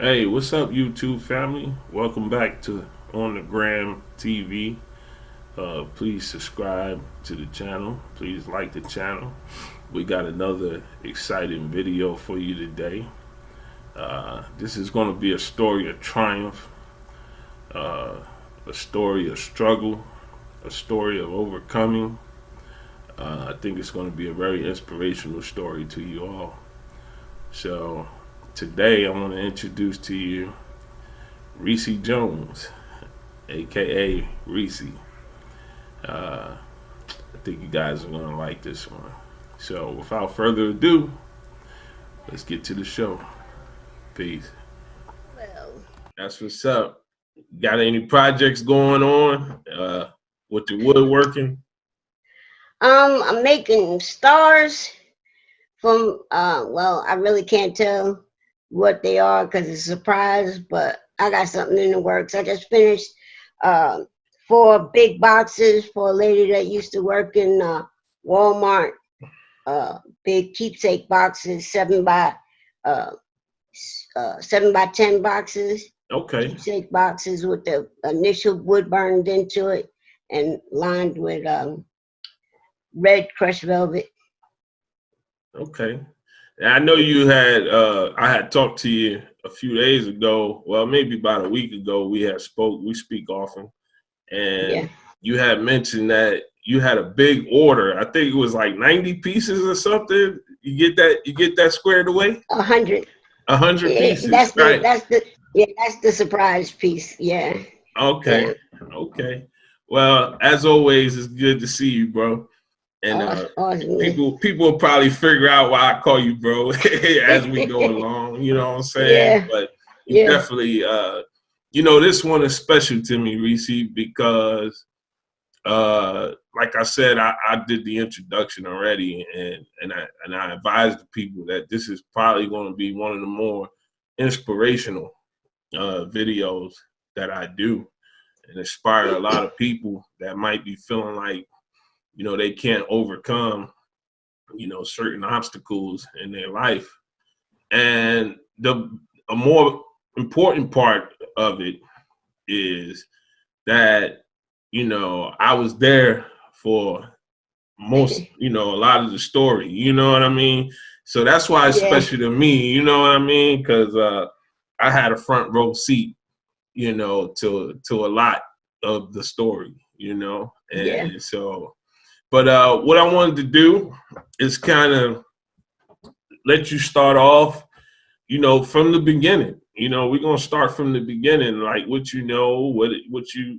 Hey, what's up, YouTube family? Welcome back to On the Gram TV. Please subscribe to the channel. Please like the channel. We got another exciting video for you today. This is going to be a story of triumph, uh, a story of struggle, a story of overcoming. I think it's going to be a very inspirational story to you all. So, today I want to introduce to you Reese Jones, aka Reese. Uh, I think you guys are gonna like this one. So without further ado, let's get to the show. Peace. Well, That's what's up. Got any projects going on with the woodworking? I'm making stars from, well, I really can't tell what they are because it's a surprise, but I got something in the works. I just finished uh, 4 big boxes for a lady that used to work in Walmart, big keepsake boxes, uh, 7 by 10 boxes, Okay, keepsake boxes with the initial wood burned into it and lined with red crushed velvet. okay. And I know you had. I had talked to you a few days ago. Well, maybe about a week ago. We had spoke. We speak often, and Yeah, you had mentioned that you had a big order. I think it was like 90 pieces or something. You get that? You get that squared away? 100. 100 Yeah, pieces, right? that's the surprise piece. Yeah, Okay, yeah. okay. Well, as always, it's good to see you, bro. And Awesome. people will probably figure out why I call you bro as we go along. You know what I'm saying? Yeah, But you yeah, definitely, this one is special to me, Reese, because like I said, I did the introduction already, and I advised the people that this is probably going to be one of the more inspirational videos that I do, and inspire a lot of people that might be feeling like they can't overcome certain obstacles in their life. And the a more important part of it is that I was there for most, a lot of the story. You know what I mean? So that's why it's yeah, special to me. You know what I mean? Because I had a front row seat, to a lot of the story. yeah. And so. But what I wanted to do is kind of let you start off, from the beginning. We're gonna start from the beginning, like what you know, what you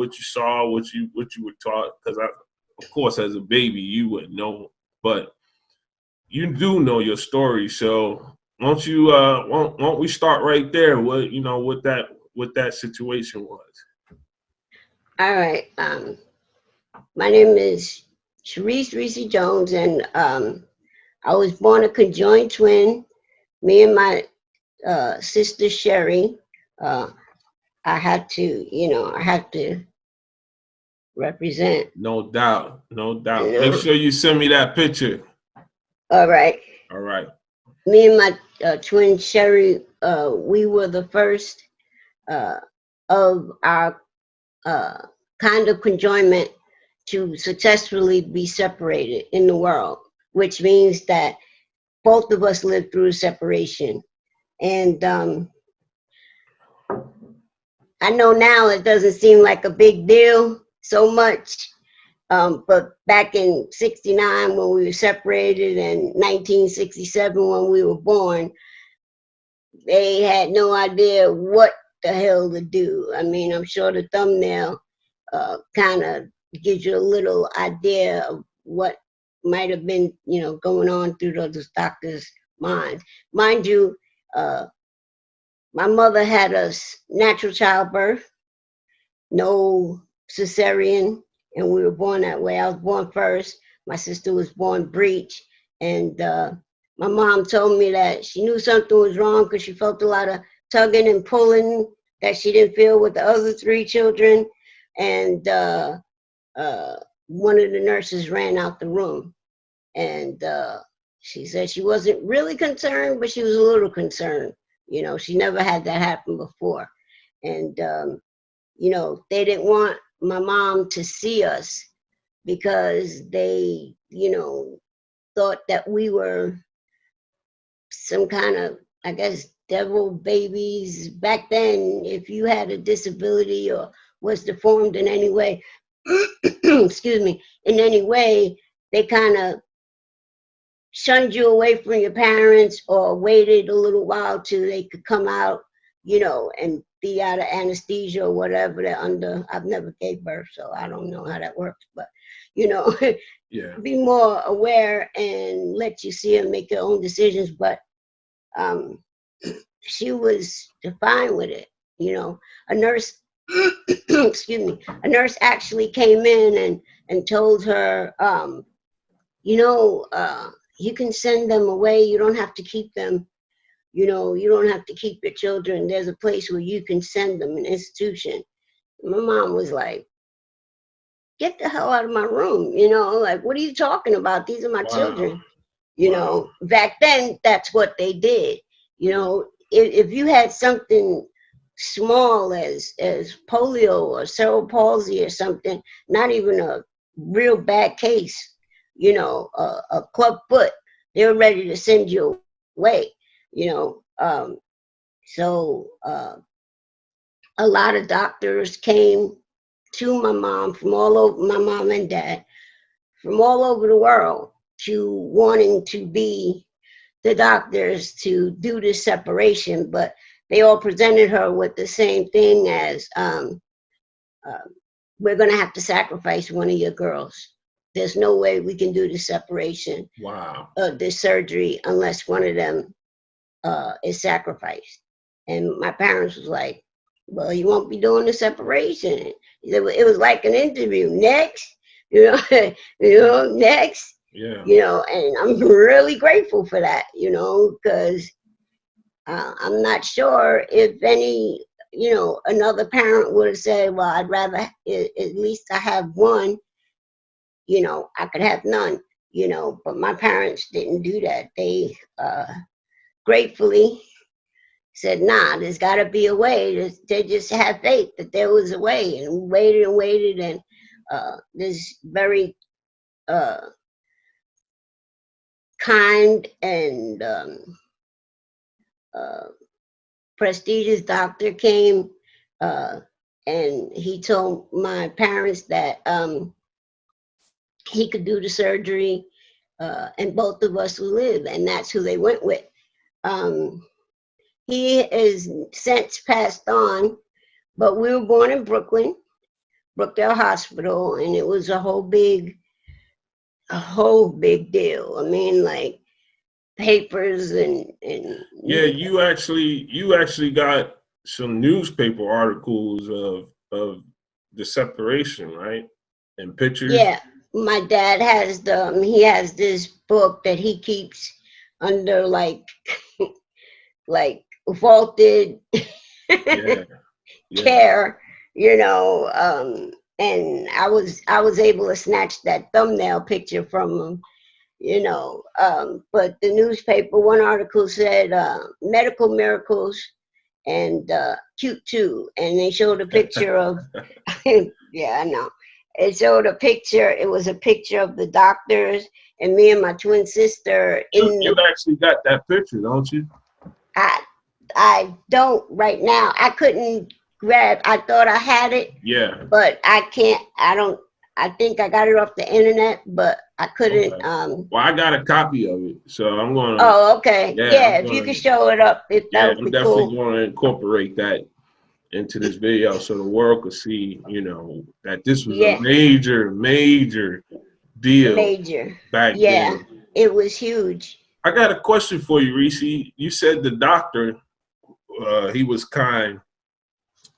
saw, what you were taught. Because of course, as a baby, you wouldn't know, but you do know your story. So won't we start right there? What that situation was. All right. My name is Sharice Reese Jones, and I was born a conjoined twin. Me and my sister Sherry. Uh, I had to represent. No doubt, no You doubt. Make know. sure you send me that picture. All right. All right. Me and my twin Sherry, we were the first uh, of our uh, kind of conjoinment to successfully be separated in the world, which means that both of us lived through separation. And I know now it doesn't seem like a big deal so much. But back in 69 when we were separated and 1967 when we were born, they had no idea what the hell to do. I mean, I'm sure the thumbnail kind of gives you a little idea of what might have been, going on through those doctors' minds. Mind you, uh, my mother had a natural childbirth, no cesarean, and we were born that way. I was born first. My sister was born breech, and my mom told me that she knew something was wrong because she felt a lot of tugging and pulling that she didn't feel with the other 3 children, and uh, one of the nurses ran out the room, and she said she wasn't really concerned, but she was a little concerned. She never had that happen before. And, they didn't want my mom to see us because they, thought that we were some kind of, I guess, devil babies. Back then, if you had a disability or was deformed in any way, excuse me, in any way, they kind of shunned you away from your parents or waited a little while till they could come out, and be out of anesthesia or whatever they're under. I've never gave birth, so I don't know how that works, but Yeah. be more aware and let you see and make your own decisions. But um, she was fine with it. A nurse, excuse me, a nurse actually came in and told her, you know, uh, you can send them away. You don't have to keep them. You don't have to keep your children. There's a place where you can send them, an institution. My mom was like, get the hell out of my room. Like, what are you talking about? These are my Wow. children. Wow. Back then, that's what they did. If you had something small as polio or cerebral palsy or something, not even a real bad case, a club foot, they were ready to send you away. So a lot of doctors came to my mom from all over, my mom and dad from all over the world, to wanting to be the doctors to do this separation, but they all presented her with the same thing as, uh, we're going to have to sacrifice one of your girls. There's no way we can do the separation, Wow. this surgery, unless one of them is sacrificed. And my parents was like, well, you won't be doing the separation. It was like an interview. Next, next, Yeah. and I'm really grateful for that, because I'm not sure if any, another parent would have said, well, I'd rather at least I have one, I could have none, but my parents didn't do that. They gratefully said, nah, there's got to be a way. They just had faith that there was a way, and we waited, and this very uh, kind and uh, prestigious doctor came, uh, and he told my parents that he could do the surgery, and both of us would live, and that's who they went with. Um, he is since passed on, but we were born in Brooklyn, Brookdale Hospital, and it was a whole big deal. I mean, like papers and Yeah, you actually got some newspaper articles of the separation, right? And pictures. yeah. My dad has he has this book that he keeps under like vaulted Yeah. Yeah. care, and I was able to snatch that thumbnail picture from him, but the newspaper, one article said, medical miracles and cute too, and they showed a picture of yeah, I know. It showed a picture. It was a picture of the doctors and me and my twin sister You in you the. actually got that picture, don't you? I I don't right now. I couldn't grab. I thought I had it, Yeah. but I can't. I don't. I think I got it off the internet, but I couldn't. Okay. Well, I got a copy of it, so I'm gonna. Oh, okay. Yeah, Yeah, I'm if you could gonna. show it up, if that Yeah, would I'm be definitely cool. going to incorporate that into this video so the world could see, that this was a Yeah, major, major deal major. back Yeah, then. it was huge. I got a question for you, Reese. You said the doctor, he was kind,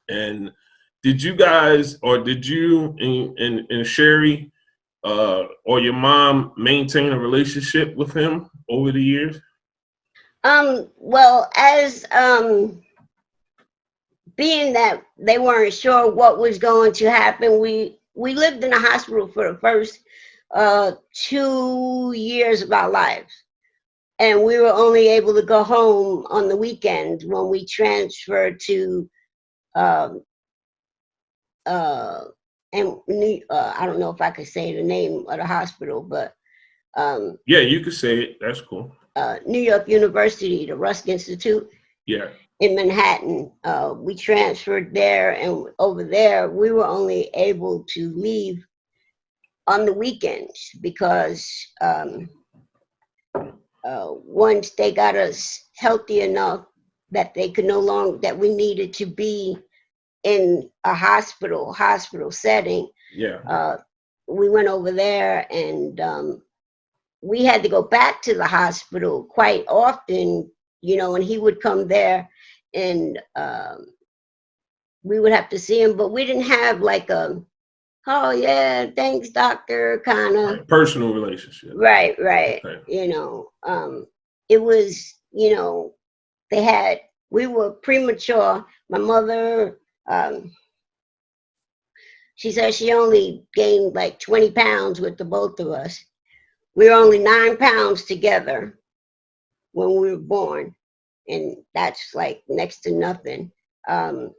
and did you guys, or did you and Sherry, or your mom maintain a relationship with him over the years? Well, as being that they weren't sure what was going to happen, we lived in the hospital for the first 2 years of our lives. and we were only able to go home on the weekends when we transferred to um, uh, I don't know if I could say the name of the hospital, but um, Yeah, you could say it. That's cool. New York University, the Rusk Institute Yeah. in Manhattan. We transferred there, and over there, we were only able to leave on the weekends because once they got us healthy enough that they could no longer, that we needed to be in a hospital setting, Yeah. uh, we went over there, and we had to go back to the hospital quite often, and he would come there, and we would have to see him, but we didn't have like a, oh yeah, thanks doctor kind of. Like personal relationship. Right. Okay. It was, they had, we were premature. My mother, she said she only gained like 20 pounds with the both of us. We were only 9 pounds together when we were born, and that's like next to nothing. Um,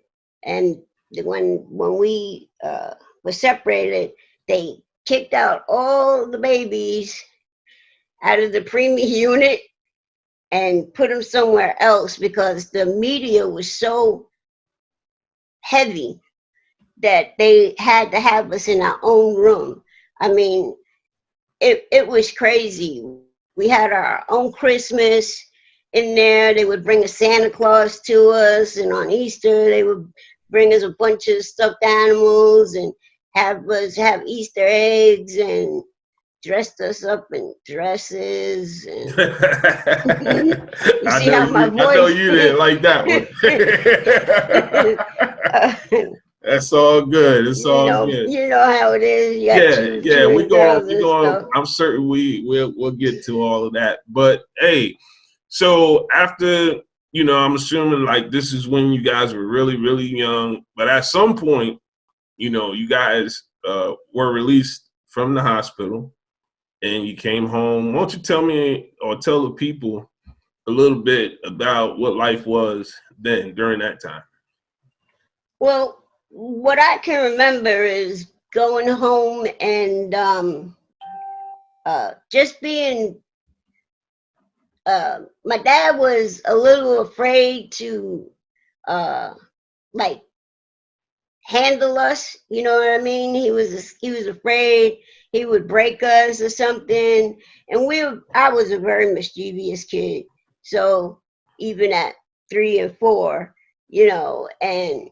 and when we were separated, they kicked out all the babies out of the preemie unit and put them somewhere else because the media was so heavy that they had to have us in our own room. I mean, it was crazy. We had our own Christmas in there. They would bring a Santa Claus to us, and on Easter they would bring us a bunch of stuffed animals and have us have Easter eggs and dressed us up in dresses. And you see how my I know voice. you didn't like that one. That's all good. It's all good. You know how it is. You got Yeah, two yeah. twin girls and stuff. I'm certain we'll get to all of that. But hey, so after, I'm assuming like this is when you guys were really, really young. But at some point, you guys were released from the hospital and you came home. Won't you tell me or tell the people a little bit about what life was then during that time? Well, what I can remember is going home and just being. My dad was a little afraid to uh, like handle us. You know what I mean? He was afraid he would break us or something. And I was a very mischievous kid, so even at 3 and 4, and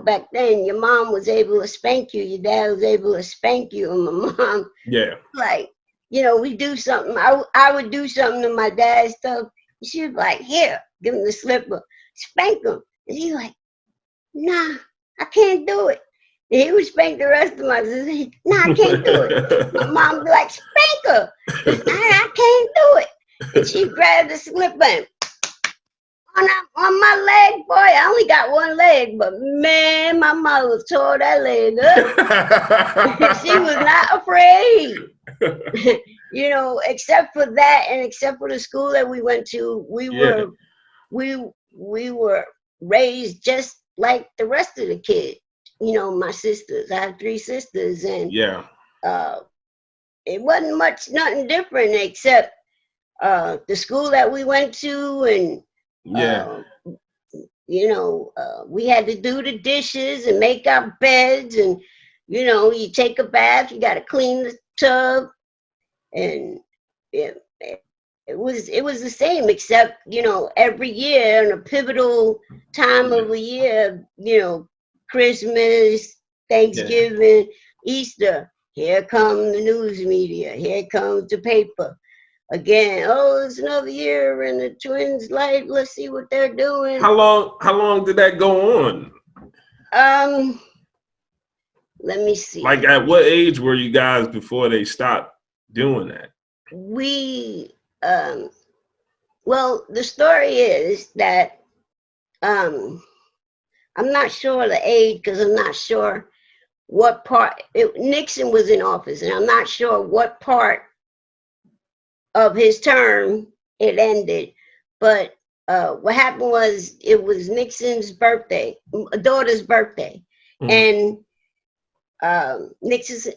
back then your mom was able to spank you, your dad was able to spank you, and my mom, Yeah. like, we do something. I would do something to my dad's stuff. And she was like, here, give him the slipper, spank him. And he's like, nah, I can't do it. And he would spank the rest of my sisters. Nah, I can't do it. My mom would be like, spank her. I can't do it. And she grabbed the slipper and on my leg, boy, I only got one leg, but man, my mother tore that leg up. She was not afraid. Except for that, and except for the school that we went to, Yeah. we were raised just like the rest of the kids. My sisters. I have 3 sisters, and Yeah. uh, it wasn't nothing different except the school that we went to, and Yeah. uh, we had to do the dishes and make our beds, and you take a bath, you got to clean the tub, and it was the same, except every year in a pivotal time Yeah. of a year, Christmas, Yeah. Thanksgiving, Easter, here come the news media, here comes the paper again. Oh, it's another year in the twins' life. Let's see what they're doing. How long did that go on? Um, let me see. Like at what age were you guys before they stopped doing that? We well, the story is that I'm not sure the age because I'm not sure what part Nixon was in office, and I'm not sure what part of his term it ended. But what happened was it was Nixon's birthday, daughter's birthday, Mm. and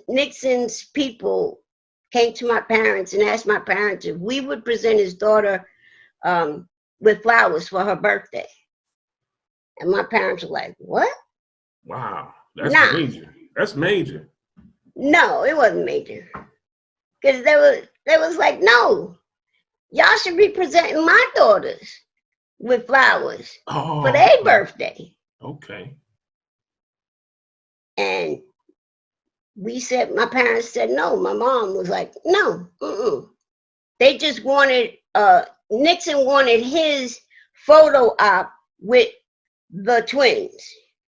Nixon's people came to my parents and asked my parents if we would present his daughter um, with flowers for her birthday. And my parents were like, "What? Wow, that's Nah, major. That's major. no, it wasn't major." Because they was like, "No, y'all should be presenting my daughters with flowers for Oh, their okay. birthday." Okay. And we said, my parents said no. My mom was like, "No, mm-mm." They just wanted, Nixon wanted his photo op with the twins.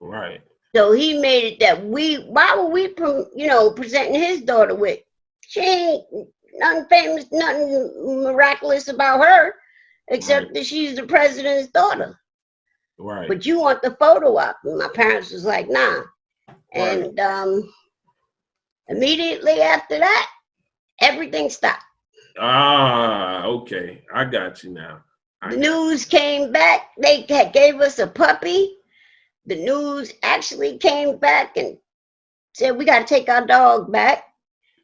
Right. So he made it that why were we, presenting his daughter with? She ain't nothing famous, nothing miraculous about her, Right. except that she's the president's daughter. Right. But you want the photo op. And my parents was like, nah. Right. And immediately after that, everything stopped. Ah, okay. I got you now. I The got news came back. They gave us a puppy. The news actually came back and said we got to take our dog back.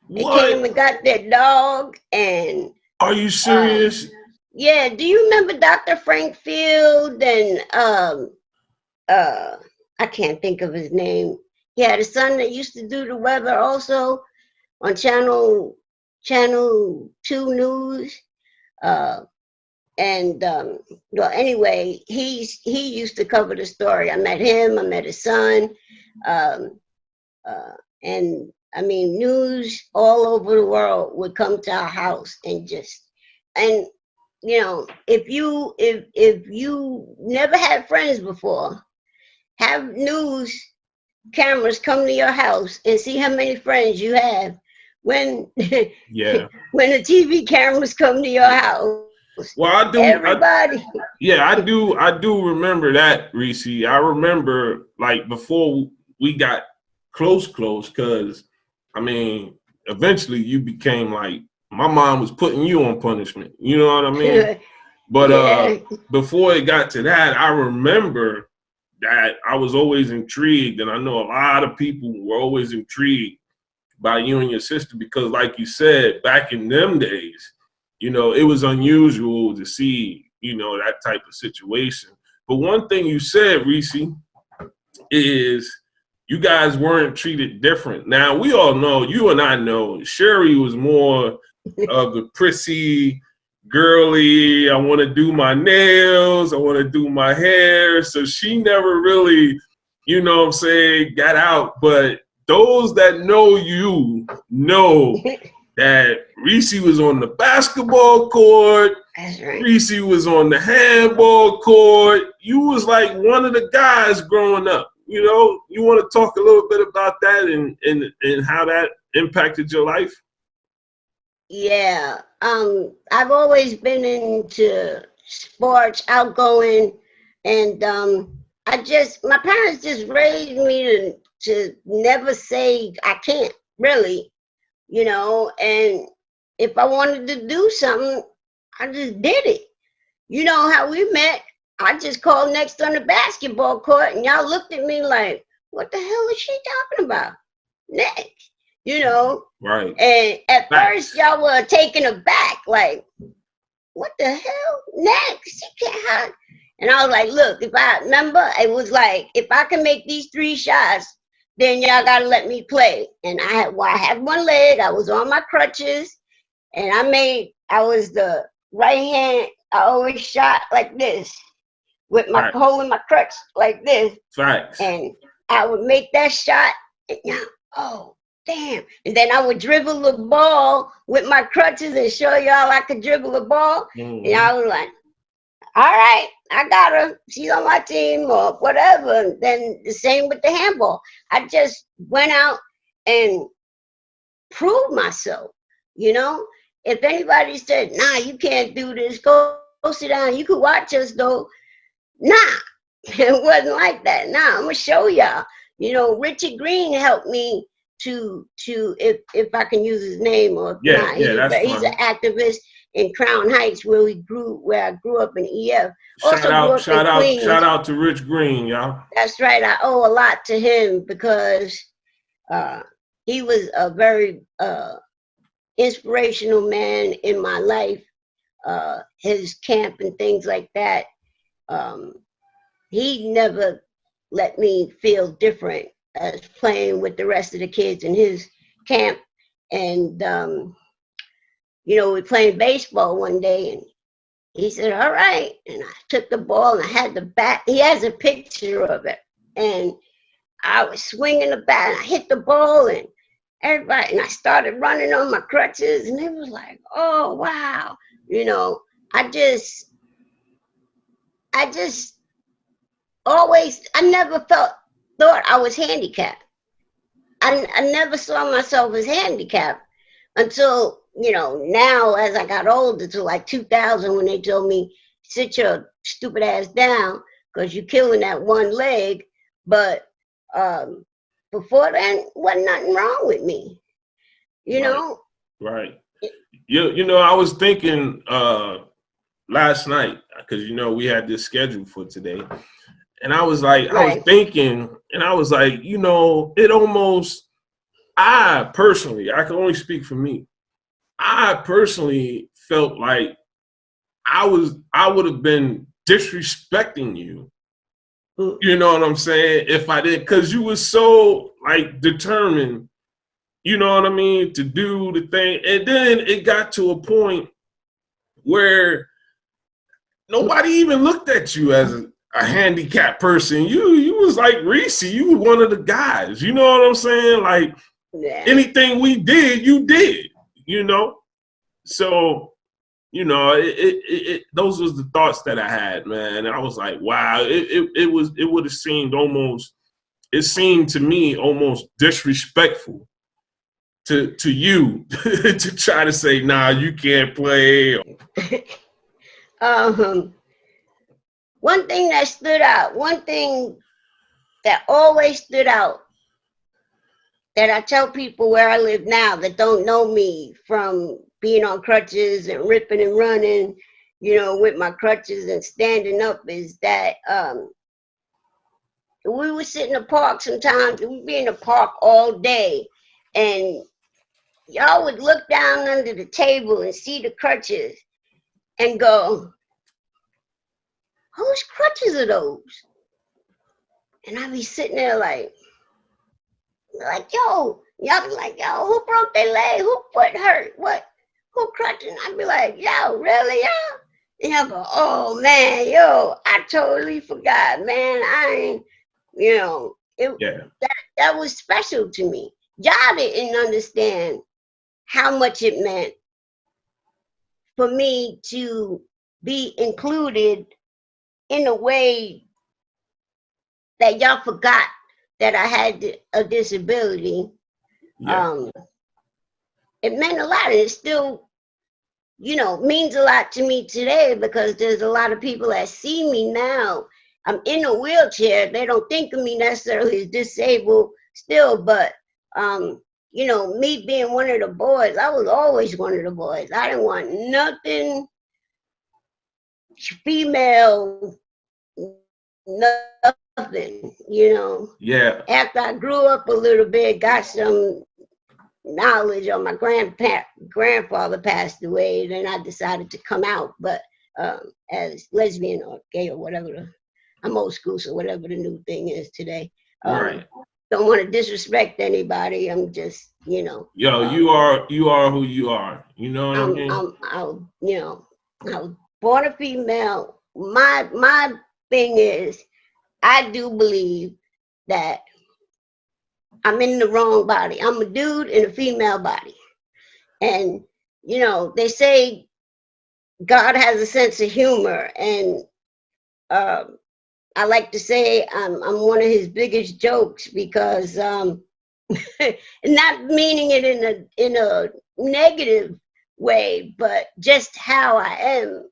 you. They What? came and got their dog, and Are you um, serious? yeah. Do you remember Dr. Frank Field and uh, I can't think of his name. He had a son that used to do the weather also on Channel Two News. Uh, and well, anyway, he used to cover the story. I met him. I met his son. Um, and I mean, news all over the world would come to our house and just, and if you never had friends before, have news cameras come to your house and see how many friends you have. When Yeah. when the TV cameras come to your house, Well, I do. everybody. Yeah, I do. I do remember that, Reese. I remember like before we got close, because I mean, eventually you became like my mom was putting you on punishment. You know what I mean? But Yeah, before it got to that, I remember that I was always intrigued, and I know a lot of people were always intrigued by you and your sister because, like you said, back in them days, it was unusual to see, that type of situation. But one thing you said, Reese, is you guys weren't treated different. Now, we all know, you and I know, Sherry was more of the prissy, girly, I want to do my nails, I want to do my hair. So she never really, what I'm saying, got out. But those that know you know that Reese was on the basketball court, that's right. Reese was on the handball court. You was like one of the guys growing up. You want to talk a little bit about that and how that impacted your life? Yeah, I've always been into sports, outgoing, and my parents just raised me to never say I can't, really, and if I wanted to do something, I just did it. You know how we met? I just called next on the basketball court, and y'all looked at me like, "What the hell is she talking about?" Next, you know. Right. And at first, Facts. y'all were taken aback, like, "What the hell? Next, she can't have." And I was like, "Look, if I remember, it was like, if I can make these 3 shots, then y'all gotta let me play." And I had one leg. I was on my crutches, and I was the right hand. I always shot like this with my Facts. holding my crutch like this, Facts. and I would make that shot. And now, oh damn! And then I would dribble the ball with my crutches and show y'all I could dribble the ball. And Mm-hmm. I was like, "All right, I got her. She's on my team or whatever." And then the same with the handball. I just went out and proved myself. You know, if anybody said, "Nah, you can't do this. Go sit down. You could watch us though." Nah, it wasn't like that. Nah, I'm gonna show y'all. Richard Green helped me to if I can use his name or Yeah, not. yeah, that's He's an fine. activist. in Crown Heights, where I grew up in EF. Shout Also grew out, up in shout out, shout Queens. out to Rich Green, y'all. That's right. I owe a lot to him because uh, he was a very inspirational man in my life. His camp and things like that. Um, he never let me feel different as playing with the rest of the kids in his camp. And we're playing baseball one day, and he said, "All right." And I took the ball, and I had the bat. He has a picture of it, and I was swinging the bat, and I hit the ball, and everybody, and I started running on my crutches, and it was like, "Oh wow!" You know, I just, I just I never thought I was handicapped. I never saw myself as handicapped until, now as I got older, to like 2000, when they told me, sit your stupid ass down because you're killing that one leg. But um, before then, wasn't nothing wrong with me, you Right, know? right. I was thinking last night because we had this schedule for today, and I was Right. thinking, and I was like, it almost. I personally, I can only speak for me. I personally felt like I would have been disrespecting you. Mm. You know what I'm saying? If I did, because you were so determined, you know what I mean, to do the thing. And then it got to a point where nobody even looked at you as a handicapped person. You was like Reese. You were one of the guys. You know what I'm saying? Like Yeah. anything we did, you did. You know. So those was the thoughts that I had, man. And I was like, wow. It would have seemed almost. It seemed to me almost disrespectful to you to try to say, nah, you can't play. um, one thing that always stood out, that I tell people where I live now that don't know me from being on crutches and ripping and running, with my crutches and standing up, is that we would sit in the park sometimes, and we'd be in the park all day, and y'all would look down under the table and see the crutches and go, whose crutches are those? And I'd be sitting there like, yo, y'all be like, yo, who broke their leg? Who foot hurt? What? Who crutching? I'd be like, yo, really, yo? And y'all go, oh man, yo, I totally forgot, man. I ain't, Yeah, that was special to me. Y'all didn't understand how much it meant for me to be included in a way that y'all forgot that I had a disability. yeah, Um, it meant a lot, and it still, means a lot to me today, because there's a lot of people that see me now. I'm in a wheelchair. They don't think of me necessarily as disabled still, but me being one of the boys, I was always one of the boys. I didn't want nothing female, nothing. yeah. After I grew up a little bit, got some knowledge on my grandfather passed away, then I decided to come out, but as lesbian or gay or whatever. I'm old school, so whatever the new thing is today. Right. Don't want to disrespect anybody. I'm just, Yo, you are who you are. You know what I mean? I was born a female. My thing is, I do believe that I'm in the wrong body. I'm a dude in a female body. And, they say God has a sense of humor. And I like to say I'm one of his biggest jokes, because not meaning it in a negative way, but just how I am.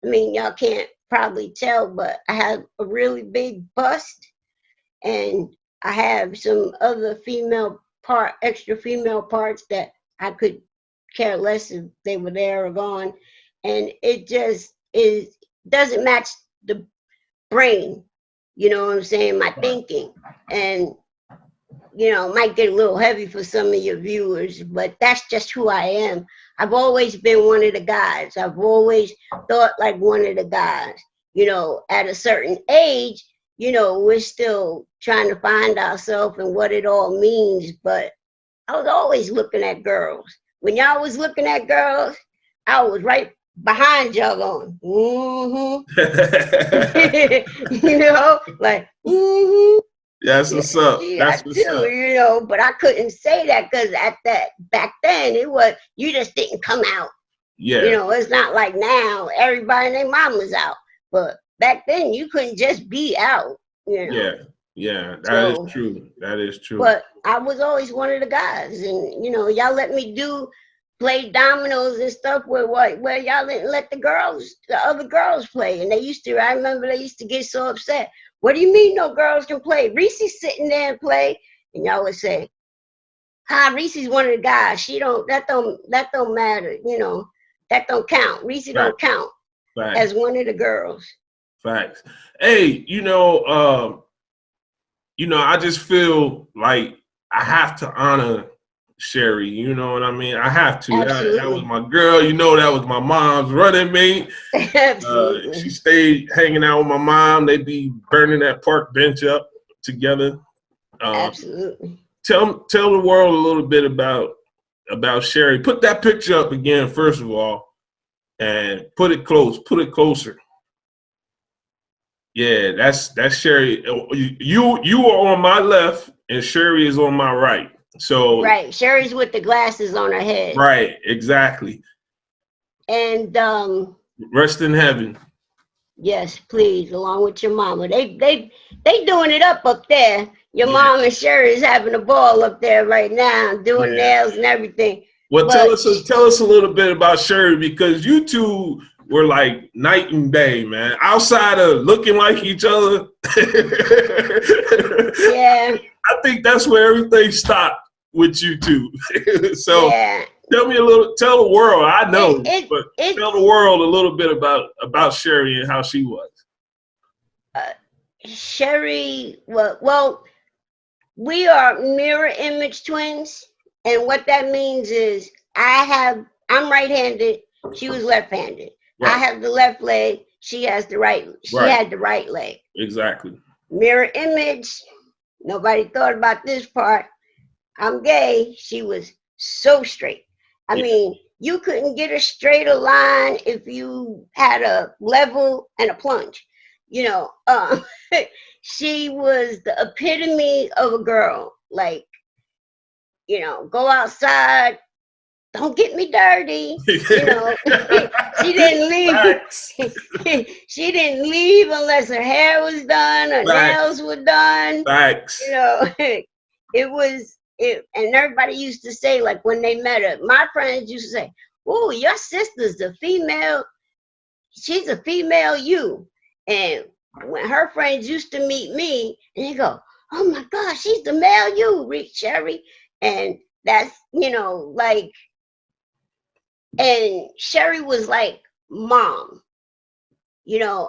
Y'all can't probably tell, but I have a really big bust, and I have some other extra female parts that I could care less if they were there or gone. And it just is doesn't match the brain, you know what I'm saying, my Right. thinking. And might get a little heavy for some of your viewers, but that's just who I am. I've always been one of the guys. I've always thought like one of the guys. At a certain age, we're still trying to find ourselves and what it all means. But I was always looking at girls. When y'all was looking at girls, I was right behind y'all going, like, That's yeah, what's up. she That's got what's two, up. but I couldn't say that because at that back then it was you just didn't come out. Yeah. It's not like now everybody and their mama's out, but back then you couldn't just be out. Yeah. Yeah. That is So, true. That is true. but I was always one of the guys, and y'all let me play dominoes and stuff where y'all didn't let the other girls play, and I remember they used to get so upset. What do you mean no girls can play? Reese's sitting there and play, and y'all would say, Reese's one of the guys. That don't matter, that don't count. Reese don't Facts. count Facts. as one of the girls. Facts. Hey, I just feel like I have to honor Sherry. You know what I mean? I have to. That was Absolutely. my girl. That was my mom's running mate. She Absolutely. stayed hanging out with my mom. They'd be burning that park bench up together. Absolutely. Tell the world a little bit about Sherry. Put that picture up again, first of all, and put it closer. Yeah, that's Sherry. You are on my left, and Sherry is on my right. So Right. Sherry's with the glasses on her head. right, exactly. And Rest in heaven. yes, please, along with your mama. They doing it up there. Your Yeah, mom and Sherry's having a ball up there right now, doing yeah. nails and everything. Well, But tell us a little bit about Sherry, because you two were like night and day, man. Outside of looking like each other, yeah, I think that's where everything stopped with you two. So yeah. tell the world. I It know, it but tell the it's world a little bit about Sherry and how she was. uh, Sherry. Well, we are mirror image twins, and what that means is I'm right-handed. She was left-handed. I Right, have the left leg. She has the right. She right, had the right leg. exactly. Mirror image. Nobody thought about this part. I'm gay. She was so straight. I Yeah, mean, you couldn't get a straighter line if you had a level and a plunge. You know, she was the epitome of a girl. Like, go outside, don't get me dirty. She didn't leave. facts, She didn't leave unless her hair was done, her facts, nails were done. facts. It was it, and everybody used to say, like, when they met her, my friends used to say, "Oh, your sister's a female. She's a female you." And when her friends used to meet me, and they go, "Oh my gosh, she's the male you, Rick Sherry," and that's like, and Sherry was like mom.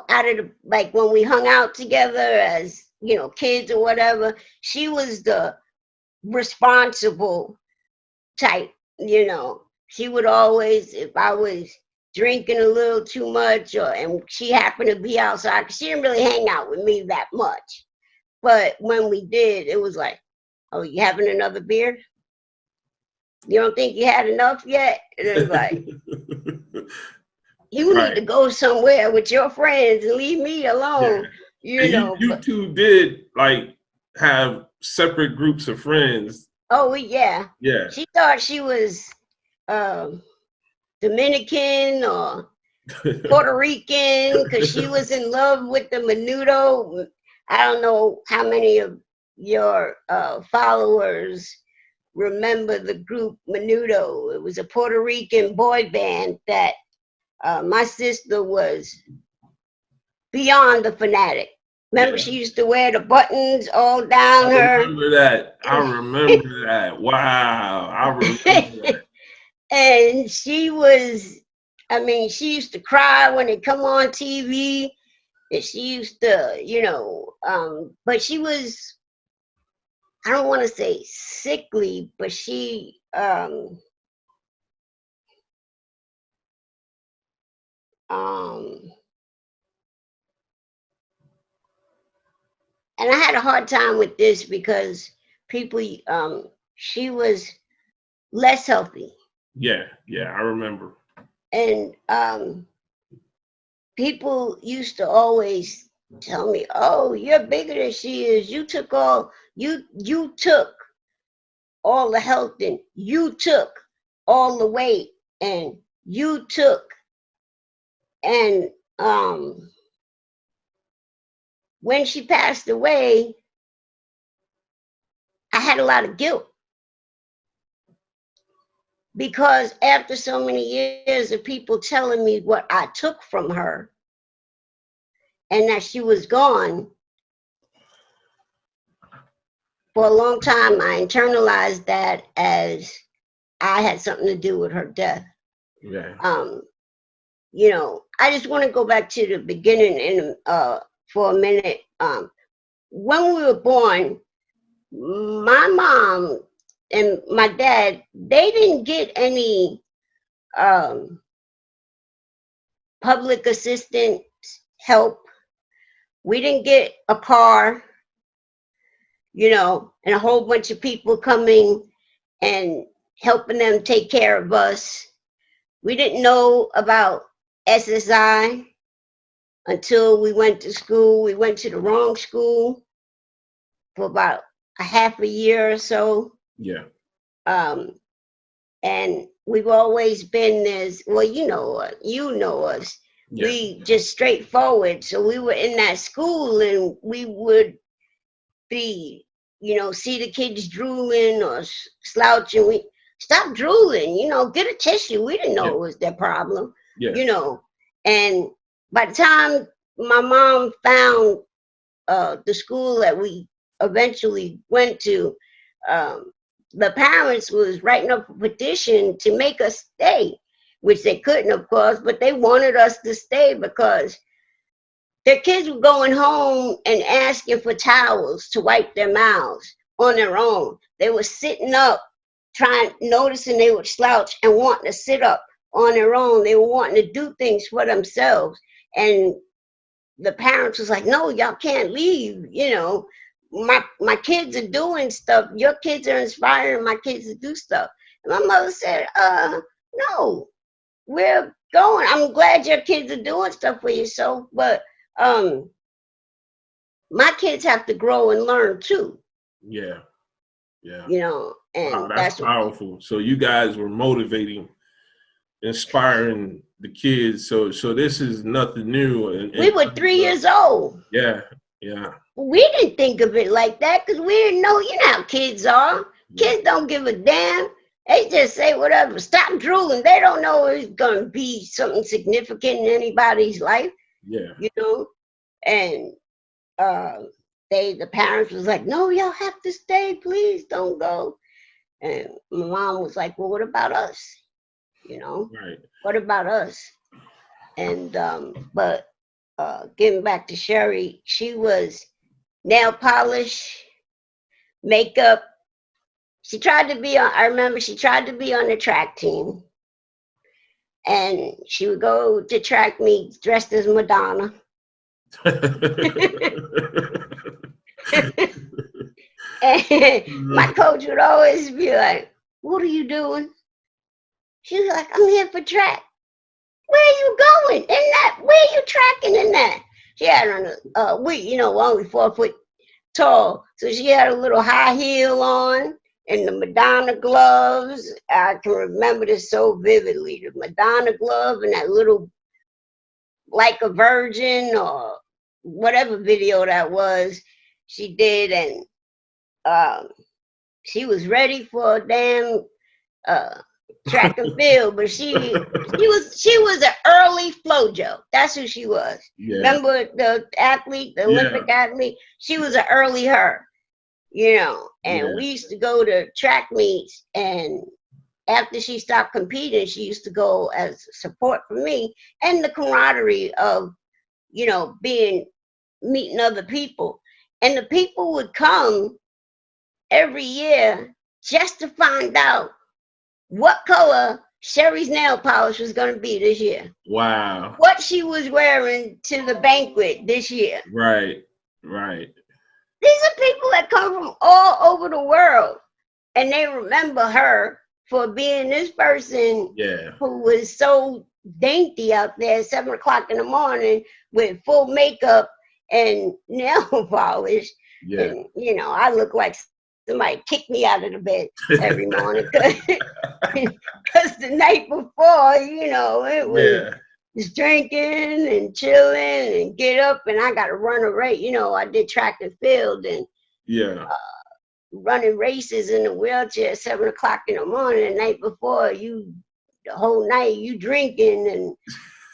Out of the, like, when we hung out together as kids or whatever, she was the responsible type. She would always, if I was drinking a little too much, and she happened to be outside, 'cause she didn't really hang out with me that much, but when we did, it was like, "Oh, you having another beer? You don't think you had enough yet?" And it's like, "You need Right. to go somewhere with your friends and leave me Yeah. alone." And you But two did like have separate groups of friends. oh yeah, Yeah. she thought she was um, Dominican or Puerto Rican because she was in love with the menudo. I don't know how many of your followers remember the group Menudo. It was a Puerto Rican boy band that my sister was beyond the fanatic. Remember, Yeah. she used to wear the buttons all I down her. remember that. I remember that. Wow. I remember that. And she was, I mean, she used to cry when it come on TV. And she used to, but she was, I don't want to say sickly, but she, um, and I had a hard time with this because people, she was less healthy. Yeah, yeah, I remember. And people used to always tell me, "Oh, you're bigger than she is. You took all the health and you took all the weight and you took." And when she passed away, I had a lot of guilt because after so many years of people telling me what I took from her and that she was gone, for a long time I internalized that as I had something to do with her death. Yeah. Um, I just want to go back to the beginning for a minute. When we were born, my mom and my dad, they didn't get any um, public assistance help. We didn't get a car, and a whole bunch of people coming and helping them take care of us. We didn't know about SSI until we went to school. We went to the wrong school for about a half a year or so. Yeah. Um, and we've always been this, well, you know us. Yeah. We just straightforward. So we were in that school and we would be, see the kids drooling or slouching. We stop drooling, get a tissue. We didn't know Yeah. it was their problem, Yeah. And by the time my mom found the school that we eventually went to, um, the parents was writing up a petition to make us stay, which they couldn't, of course, but they wanted us to stay because their kids were going home and asking for towels to wipe their mouths on their own. They were sitting up, noticing they would slouch and wanting to sit up on their own. They were wanting to do things for themselves. And the parents was like, "No, y'all can't leave. My kids are doing stuff. Your kids are inspiring my kids to do stuff." And my mother said, "No, we're going. I'm glad your kids are doing stuff for yourself, but um, my kids have to grow and learn too." Yeah. Yeah. Wow, And that's powerful. So you guys were motivating, inspiring the kids. So this is nothing new. And we were 3 years old. Yeah. Yeah. We didn't think of it like that because we didn't know. You know how kids are. Kids don't give a damn. They just say whatever. Stop drooling. They don't know it's going to be something significant in anybody's life. Yeah. And the parents was like, "No, y'all have to stay. Please don't go." And my mom was like, "Well, what about us? Right. What about us?" And but getting back to Sherry, she was nail polish, makeup. She tried to be on. I remember she tried to be on the track team, and she would go to track meets dressed as Madonna. And my coach would always be like, "What are you doing?" She was like, "I'm here for track." "Where are you going in that? Where are you tracking in that?" She had on only 4 foot tall, so she had a little high heel on and the Madonna gloves. I can remember this so vividly. The Madonna glove and that little, like a virgin or whatever video that was, she did, and she was ready for a damn uh, track and field, but she was an early FloJo. That's who she was. Yeah. Remember the athlete, the Olympic athlete? She was an early her, and we used to go to track meets, and after she stopped competing, she used to go as support for me, and the camaraderie of, you know, meeting other people. And the people would come every year just to find out what color Sherry's nail polish was going to be this year. Wow. What she was wearing to the banquet this year. Right. Right. These are people that come from all over the world, and they remember her for being this person Yeah. who was so dainty out there at 7 o'clock in the morning with full makeup and nail polish. Yeah. And, you know, I look like somebody kicked me out of the bed every morning because the night before, you know, it was Yeah. just drinking and chilling and get up, and I got to run a race. You know, I did track and field and Yeah. running races in a wheelchair at 7 o'clock in the morning. The night before, the whole night you drinking and,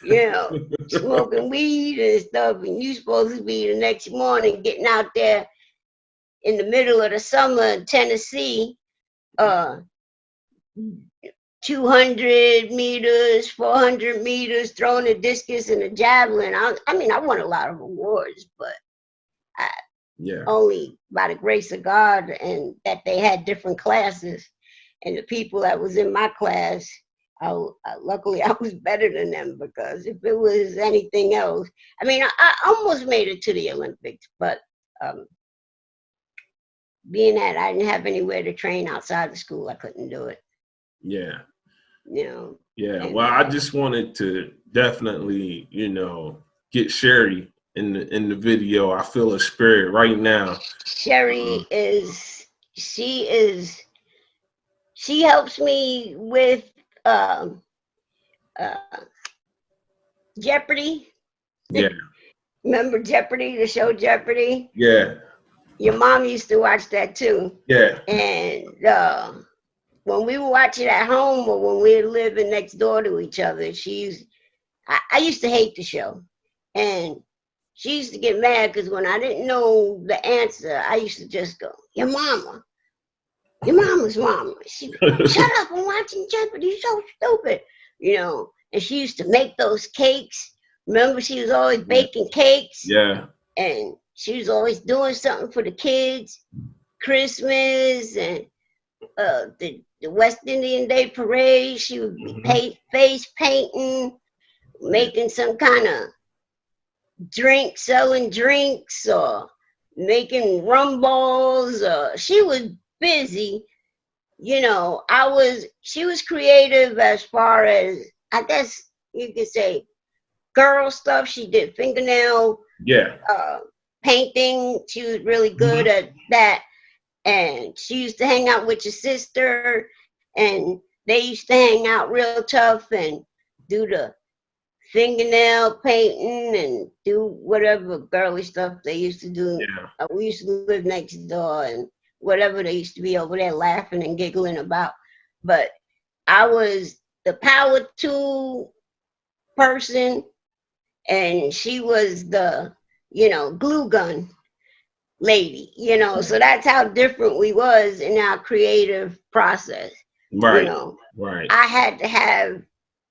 you know, smoking weed and stuff, and you supposed to be the next morning getting out there in the middle of the summer in Tennessee, 200 meters, 400 meters, throwing a discus and a javelin. I mean, I won a lot of awards, but Yeah. only by the grace of God, and that they had different classes. And the people that was in my class, luckily I was better than them, because if it was anything else, I mean, I almost made it to the Olympics, but being that I didn't have anywhere to train outside the school, I couldn't do it. Yeah. You know. Yeah. And, Well, I just wanted to definitely, you know, get Sherry in the video. I feel a spirit right now. Sherry she helps me with Jeopardy. Yeah. Remember Jeopardy, the show Jeopardy? Yeah. Your mom used to watch that too. Yeah. And when we would watch it at home, or when we were living next door to each other, I used to hate the show. And she used to get mad because when I didn't know the answer, I used to just go, your mama's mama. She, shut up, I'm watching Jeopardy, you're so stupid. You know, and she used to make those cakes. Remember, she was always baking cakes. Yeah. And she was always doing something for the kids. Christmas and the West Indian Day Parade. She would be face painting, making some kind of drink, selling drinks, or making rum balls. She was busy. You know, she was creative as far as, I guess you could say, girl stuff. She did fingernail painting. She was really good at that. And she used to hang out with your sister, and they used to hang out real tough and do the fingernail painting and do whatever girly stuff they used to do. Yeah. We used to live next door, and whatever they used to be over there laughing and giggling about. But I was the power tool person, and she was the, you know, glue gun lady, you know. So that's how different we was in our creative process. Right. You know, Right. I had to have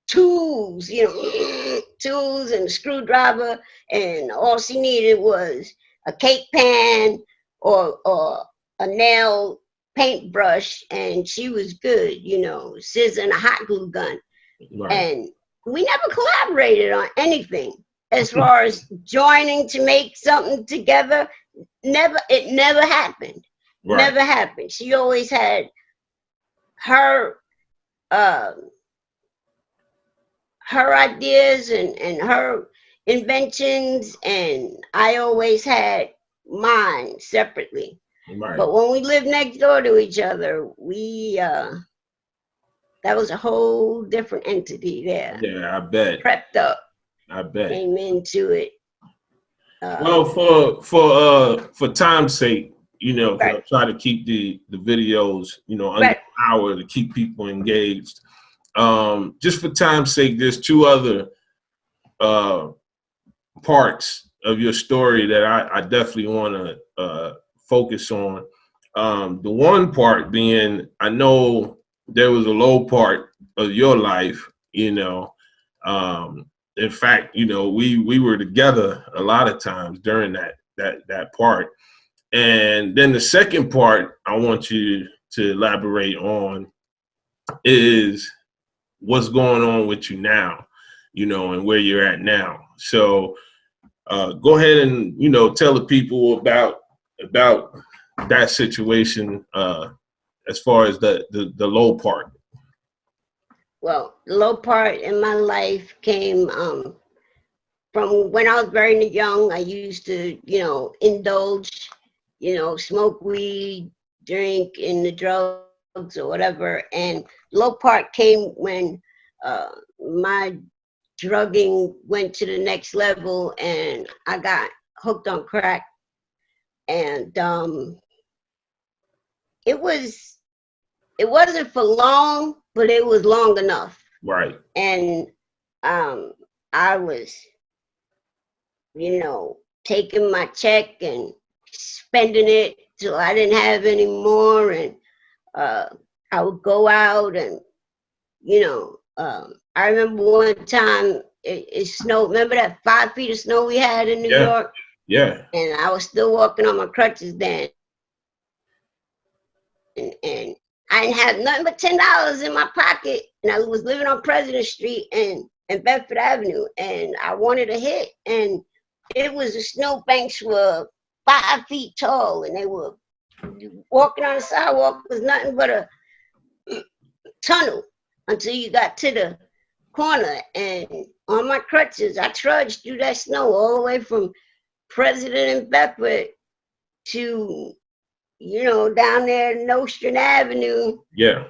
tools, you know, tools and a screwdriver, and all she needed was a cake pan or a nail paintbrush, and she was good, you know, scissor and a hot glue gun. Right. And we never collaborated on anything as far as joining to make something together. It never happened. Right. Never happened. She always had her ideas and her inventions, and I always had mine separately. Right. But when we lived next door to each other, that was a whole different entity there. Yeah, I bet. Prepped up. I bet. Came into it. Well, for time's sake, you know, Right. I try to keep the videos, you know, under an hour to keep people engaged. Just for time's sake, there's two other parts of your story that I definitely want to focus on. The one part being, I know there was a low part of your life, you know. In fact, you know, we were together a lot of times during that part. And then the second part I want you to elaborate on is what's going on with you now, you know, and where you're at now. So go ahead and, you know, tell the people about that situation, as far as the low part. Well, the low part in my life came from when I was very young. I used to, indulge, smoke weed, drink in the drugs or whatever. And low part came when my drugging went to the next level and I got hooked on crack. And it was it wasn't for long, but it was long enough. Right. And um, I was, taking my check and spending it till I didn't have any more. And uh, I would go out and, I remember one time it snowed. Remember that 5 feet of snow we had in New Yeah. York? Yeah. And I was still walking on my crutches then. And I didn't have nothing but $10 in my pocket. And I was living on President Street and Bedford Avenue. And I wanted a hit. And it was the snowbanks were 5 feet tall, and they were walking on the sidewalk was nothing but a tunnel until you got to the corner. And on my crutches, I trudged through that snow all the way from President and Bedford to, down there Nostrand Avenue. Yeah.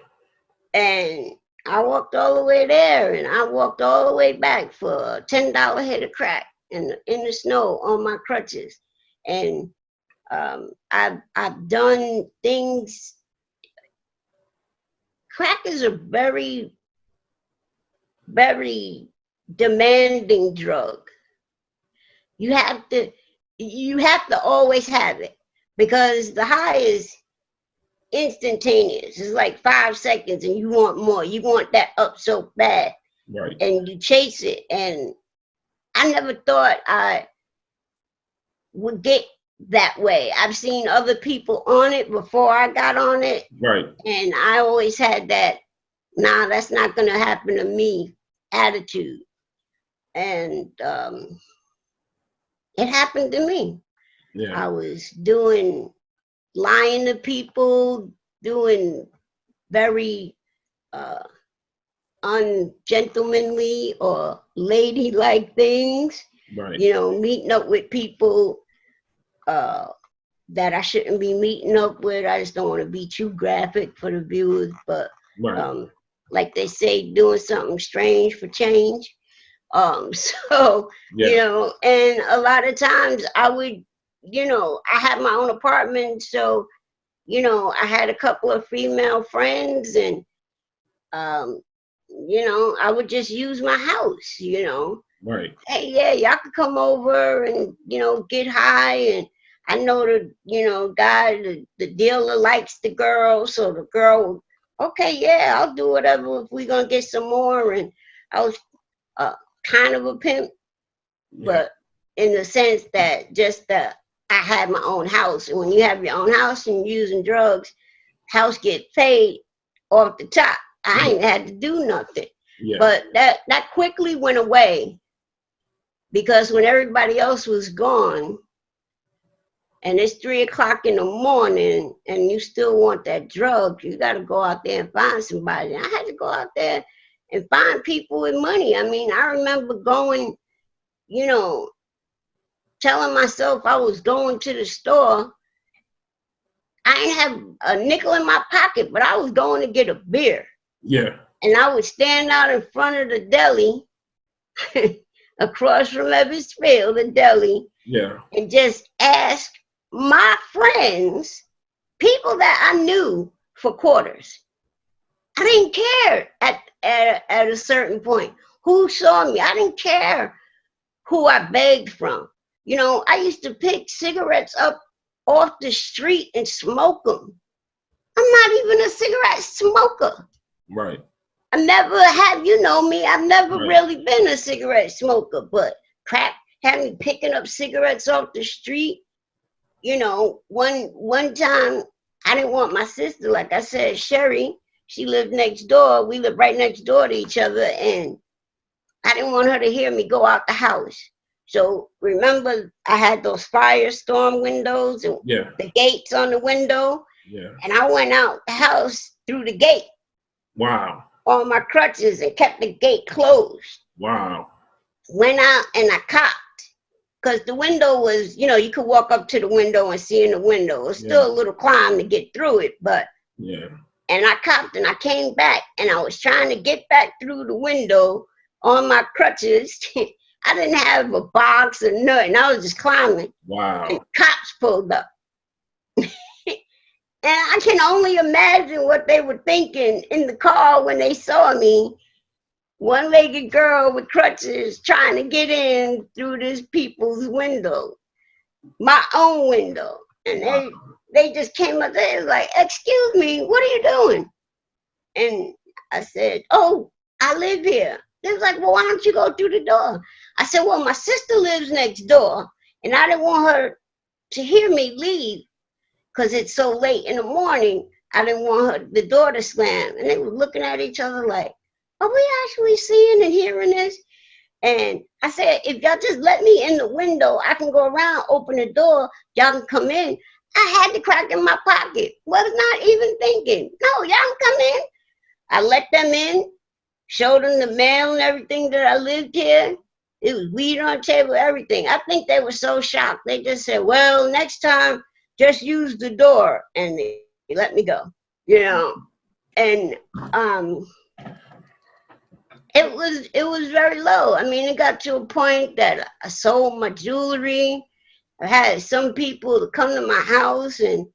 And I walked all the way there, and I walked all the way back for a $10 hit of crack in the snow on my crutches. And I've done things. Crack is a very, very demanding drug. You have to you have to always have it because the high is instantaneous. It's like 5 seconds and you want more. You want that up so bad. Right. And you chase it. And I never thought I would get that way. I've seen other people on it before I got on it. Right. And I always had that, nah, that's not going to happen to me attitude. And it happened to me. Yeah. I was lying to people, doing very uh, ungentlemanly or ladylike things, Right. Meeting up with people uh, that I shouldn't be meeting up with. I just don't want to be too graphic for the viewers, but Right. like they say, doing something strange for change. So, Yeah. and a lot of times I would, I had my own apartment. So, I had a couple of female friends and, um, I would just use my house. Right. Hey, yeah, y'all could come over and, get high. And I know guy, the dealer likes the girl. So the girl, okay, yeah, I'll do whatever if we're going to get some more. And I was kind of a pimp, Yeah. but in the sense that I had my own house. And when you have your own house and you're using drugs, house get paid off the top. I ain't had to do nothing. Yeah. But that quickly went away because when everybody else was gone and it's 3 o'clock in the morning and you still want that drug, you got to go out there and find somebody. And I had to go out there and find people with money. I mean, I remember going, telling myself I was going to the store. I ain't have a nickel in my pocket, but I was going to get a beer. Yeah. And I would stand out in front of the deli across from Evans Field, the deli, Yeah. and just ask my friends, people that I knew, for quarters. I didn't care at a certain point who saw me. I didn't care who I begged from. I used to pick cigarettes up off the street and smoke them. I'm not even a cigarette smoker. Right. I never have, you know me, I've never Right. really been a cigarette smoker, but crack had me picking up cigarettes off the street. You know, one time I didn't want my sister, like I said, Sherry, she lived next door. We lived right next door to each other, and I didn't want her to hear me go out the house. So remember, I had those firestorm windows and Yeah. the gates on the window, Yeah. and I went out the house through the gate Wow. on my crutches and kept the gate closed. Wow. Went out and I copped because the window was, you know, you could walk up to the window and see in the window. It was Yeah. still a little climb to get through it, but Yeah. and I copped and I came back and I was trying to get back through the window on my crutches. I didn't have a box or nothing. I was just climbing and Wow. cops pulled up. And I can only imagine what they were thinking in the car when they saw me, one-legged girl with crutches trying to get in through this people's window, my own window. And Wow. they just came up there like, excuse me, what are you doing? And I said, oh, I live here. They was like, well, why don't you go through the door? I said, well, my sister lives next door, and I didn't want her to hear me leave because it's so late in the morning. I didn't want her, the door to slam. And they were looking at each other like, are we actually seeing and hearing this? And I said, if y'all just let me in the window, I can go around, open the door, y'all can come in. I had the crack in my pocket. Was not even thinking. No, y'all can come in. I let them in, showed them the mail and everything that I lived here. It was weed on the table, everything. I think they were so shocked. They just said, well, next time, just use the door. And they let me go, you know. And it was very low. I mean, it got to a point that I sold my jewelry. I had some people to come to my house and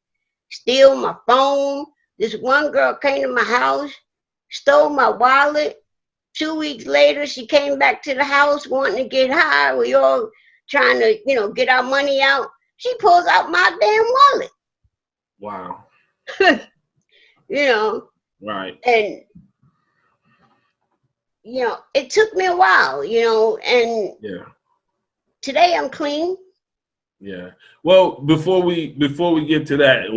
steal my phone. This one girl came to my house, stole my wallet. 2 weeks later, she came back to the house wanting to get high. We all trying to, you know, get our money out. She pulls out my damn Wow. wallet, you know, Right. and, you know, it took me a while, you know, and Yeah. today I'm clean. Yeah. Well, before we get to that,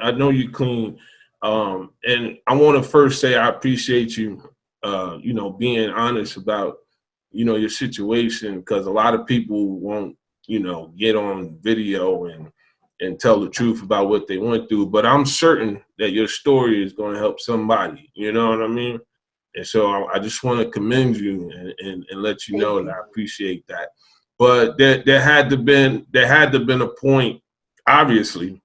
I know you clean, and I want to first say I appreciate you, being honest about, your situation, because a lot of people won't, get on video and tell the truth about what they went through. But I'm certain that your story is going to help somebody. You know what I mean? And so I just want to commend you and let you Thank know that you. I appreciate that. But there had to been a point, obviously,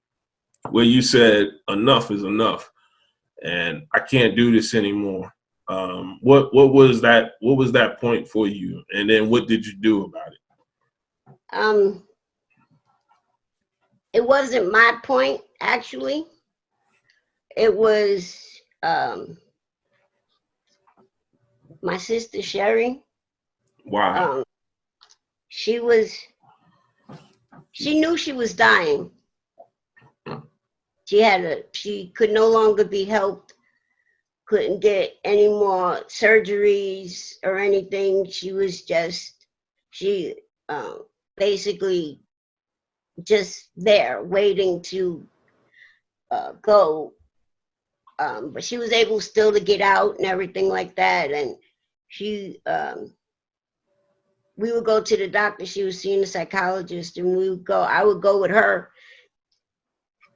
where you said enough is enough, and I can't do this anymore. What was that? What was that point for you? And then what did you do about it? Um, it wasn't my point, actually. It was um, my sister Sherry. Wow. Um, she was she knew she was dying. She could no longer be helped, couldn't get any more surgeries or anything. She basically just there waiting to go. But she was able still to get out and everything like that. And she we would go to the doctor. She was seeing a psychologist, and I would go with her.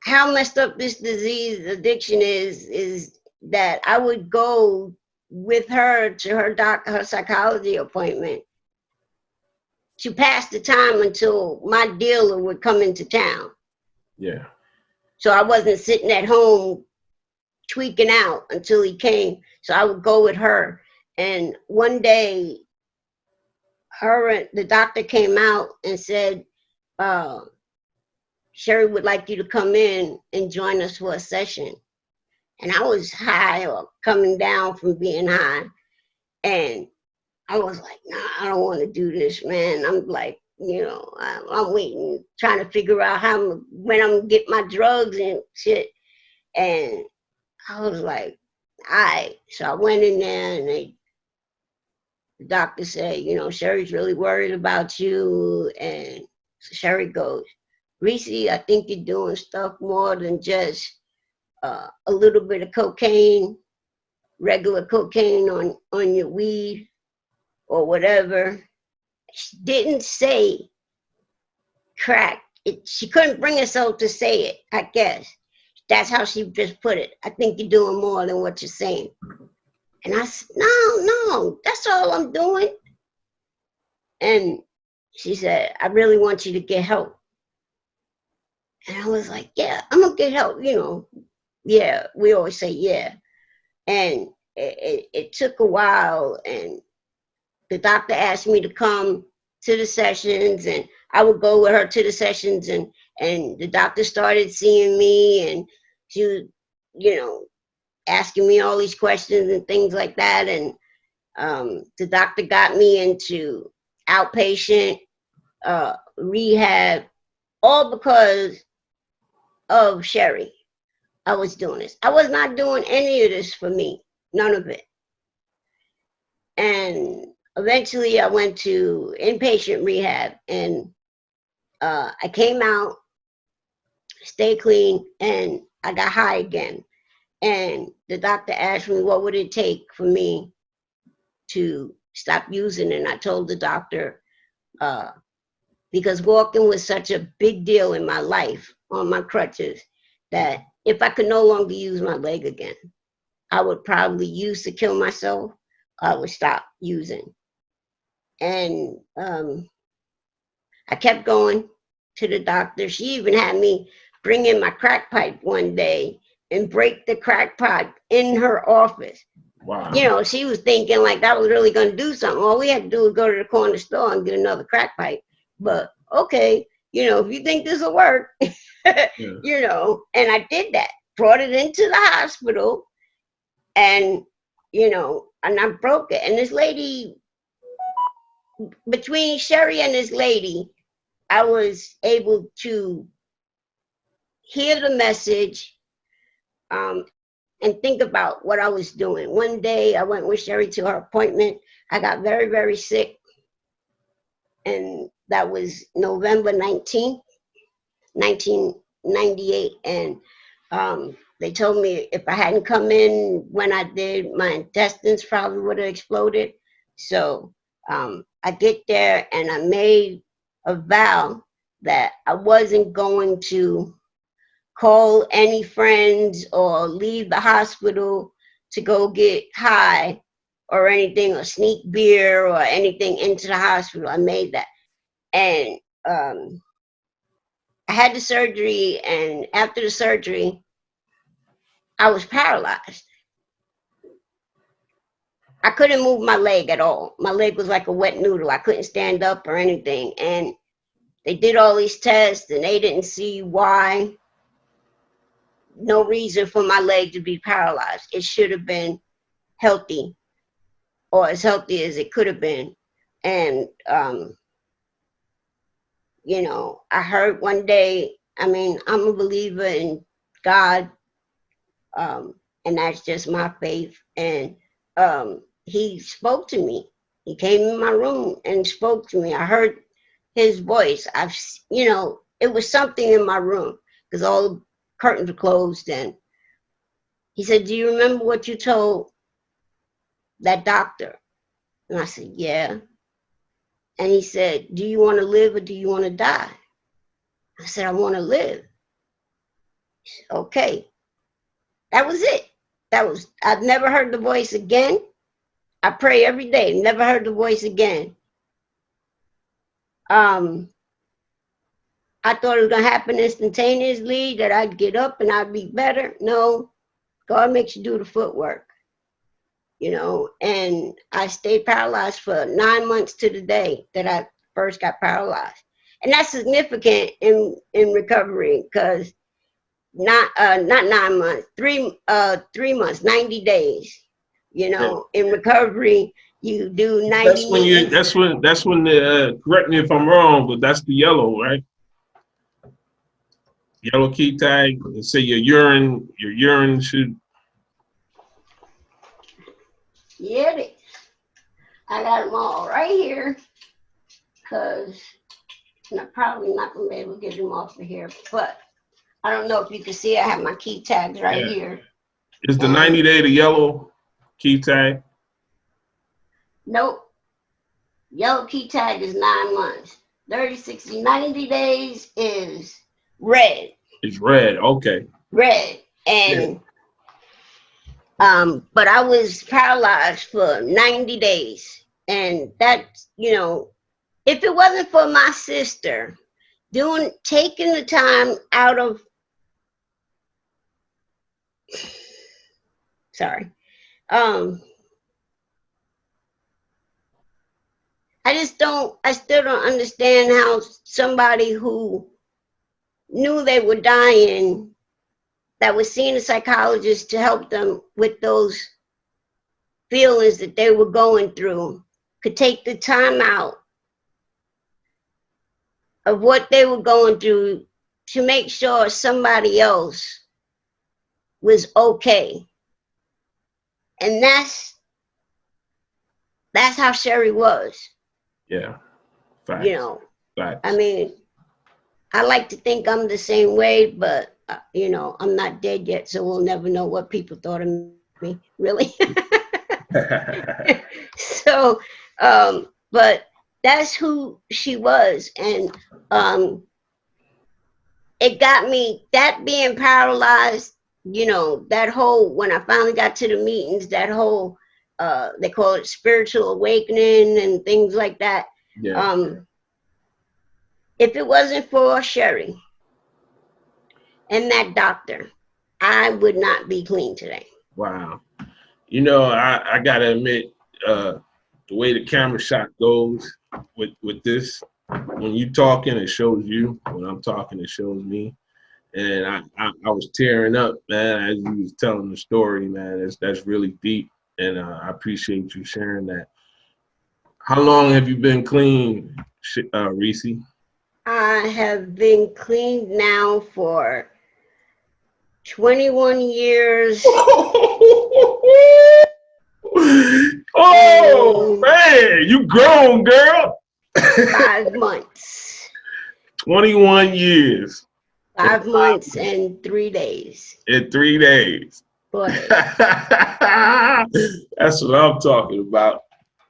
How messed up this disease addiction is that I would go with her to her psychology appointment to pass the time until my dealer would come into town. Yeah. So I wasn't sitting at home tweaking out until he came. So I would go with her. And one day, the doctor came out and said, uh, Sherry would like you to come in and join us for a session. And I was high or coming down from being high. And I was like, nah, I don't want to do this, man. I'm like, I'm waiting, trying to figure out when I'm gonna get my drugs and shit. And I was like, So I went in there, and the doctor said, Sherry's really worried about you. And so Sherry goes, Reese, I think you're doing stuff more than just a little bit of cocaine, regular cocaine on your weed or whatever. She didn't say crack. She couldn't bring herself to say it, I guess. That's how she just put it. I think you're doing more than what you're saying. And I said, no, that's all I'm doing. And she said, I really want you to get help. And I was like, yeah, I'm going to get help. Yeah, we always say, yeah. And it took a while. And the doctor asked me to come to the sessions, and I would go with her to the sessions, and the doctor started seeing me, and she was, asking me all these questions and things like that. And the doctor got me into outpatient rehab, all because of Sherry. I was doing this. I was not doing any of this for me, none of it. And eventually I went to inpatient rehab, and I came out, stayed clean, and I got high again. And the doctor asked me what would it take for me to stop using it. And I told the doctor, because walking was such a big deal in my life on my crutches, that if I could no longer use my leg again, I would probably use to kill myself. I would stop using. And I kept going to the doctor. She even had me bring in my crack pipe one day and break the crack pipe in her office. Wow. She was thinking like that was really going to do something. All we had to do was go to the corner store and get another crack pipe. But okay, if you think this will work, Yeah. And I did that. Brought it into the hospital, and and I broke it. And this lady, between Sherry and this lady, I was able to hear the message, and think about what I was doing. One day I went with Sherry to her appointment. I got very, very sick. And that was November 19th, 1998. And they told me if I hadn't come in when I did, my intestines probably would have exploded. So I get there, and I made a vow that I wasn't going to call any friends or leave the hospital to go get high or anything, or sneak beer or anything into the hospital. I made that. And I had the surgery, and after the surgery, I was paralyzed. I couldn't move my leg at all. My leg was like a wet noodle. I couldn't stand up or anything. And they did all these tests, and they didn't see why. No reason for my leg to be paralyzed. It should have been healthy, or as healthy as it could have been. And I heard one day, I'm a believer in God, and that's just my faith. And he spoke to me. He came in my room and spoke to me. I heard his voice. It was something in my room because all the curtains were closed. And he said, do you remember what you told that doctor? And I said, yeah. And he said, do you want to live or do you want to die? I said, I want to live. He said, okay. That was it. I've never heard the voice again. I pray every day, never heard the voice again. I thought it was going to happen instantaneously, that I'd get up and I'd be better. No, God makes you do the footwork, and I stayed paralyzed for 9 months to the day that I first got paralyzed. And that's significant in recovery, because not 9 months, 3 months, 90 days, Yeah. in recovery, you do 90. That's when the correct me if I'm wrong, but that's the yellow, right? Yellow key tag. Say your urine should. Yeah, I got them all right here because I'm probably not going to be able to get them off of here. But I don't know if you can see, I have my key tags right Yeah. here. Is the And 90-day the yellow key tag? nope, yellow key tag is 9 months. 30, 60, 90 days is red. It's red. Okay. Red. Yeah. And but I was paralyzed for 90 days. And that, if it wasn't for my sister taking the time out of, sorry, um, I still don't understand how somebody who knew they were dying, that was seeing a psychologist to help them with those feelings that they were going through, could take the time out of what they were going through to make sure somebody else was okay. And that's how Sherry was. Yeah. You Facts. know, I Facts. mean, I like to think I'm the same way, but I'm not dead yet, so we'll never know what people thought of me, really. So, but that's who she was, and it got me, that being paralyzed. That whole, when I finally got to the meetings, that whole they call it spiritual awakening and things like that. Yeah. Um, if it wasn't for Sherry and that doctor, I would not be clean today. Wow. I gotta admit, the way the camera shot goes with this, when you talking, it shows you. When I'm talking, it shows me. And I was tearing up, man, as you was telling the story, man. That's really deep, and I appreciate you sharing that. How long have you been clean, Reese? I have been clean now for 21 years Oh and man, you grown, girl. 5 months. 21 years and 5 months and 3 days. 3 days. 4 days. That's what I'm talking about.